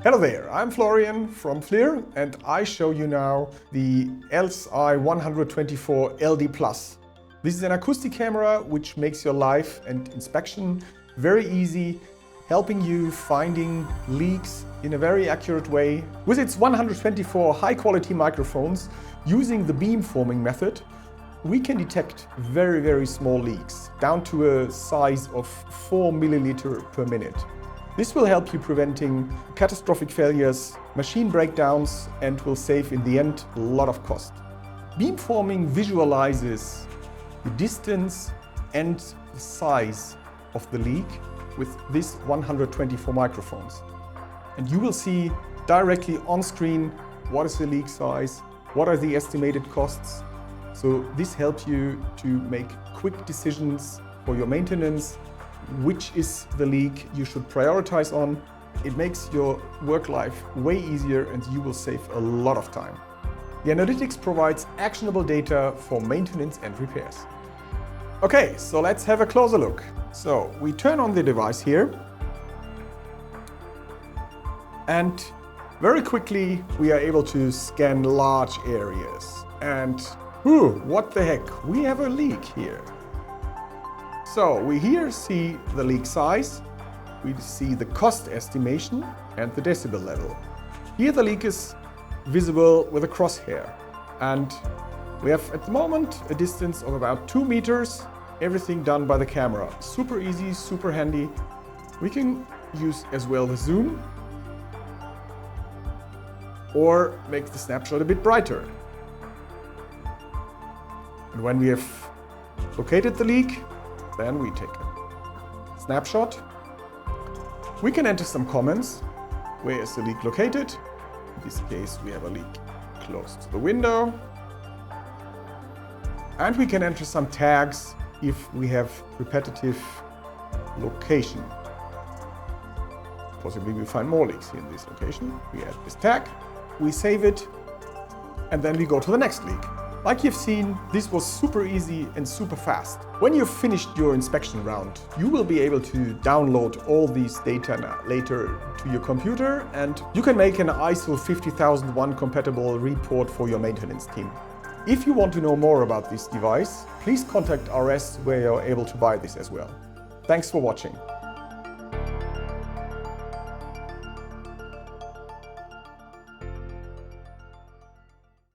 Hello there, I'm Florian from FLIR and I show you now the LSI-124 LD+. This is an acoustic camera which makes your life and inspection very easy, helping you finding leaks in a very accurate way. With its 124 high-quality microphones, using the beamforming method, we can detect very small leaks, down to a size of 4 milliliter per minute. This will help you preventing catastrophic failures, machine breakdowns, and will save in the end a lot of cost. Beamforming visualizes the distance and the size of the leak with this 124 microphones. And you will see directly on screen what is the leak size, what are the estimated costs. So this helps you to make quick decisions for your maintenance, which is the leak you should prioritize on. It makes your work life way easier and you will save a lot of time. The analytics provides actionable data for maintenance and repairs. Okay, so let's have a closer look. So we turn on the device here and very quickly we are able to scan large areas. And what the heck, we have a leak here. So we here see the leak size, we see the cost estimation and the decibel level. Here the leak is visible with a crosshair. And we have at the moment a distance of about 2 meters, everything done by the camera. Super easy, super handy. We can use as well the zoom or make the snapshot a bit brighter. And when we have located the leak, then we take a snapshot. We can enter some comments. Where is the leak located? In this case, we have a leak close to the window. And we can enter some tags if we have repetitive location. Possibly we find more leaks here in this location. We add this tag, we save it, and then we go to the next leak. Like you've seen, this was super easy and super fast. When you've finished your inspection round, you will be able to download all these data later to your computer and you can make an ISO 50001 compatible report for your maintenance team. If you want to know more about this device, please contact RS where you're able to buy this as well. Thanks for watching.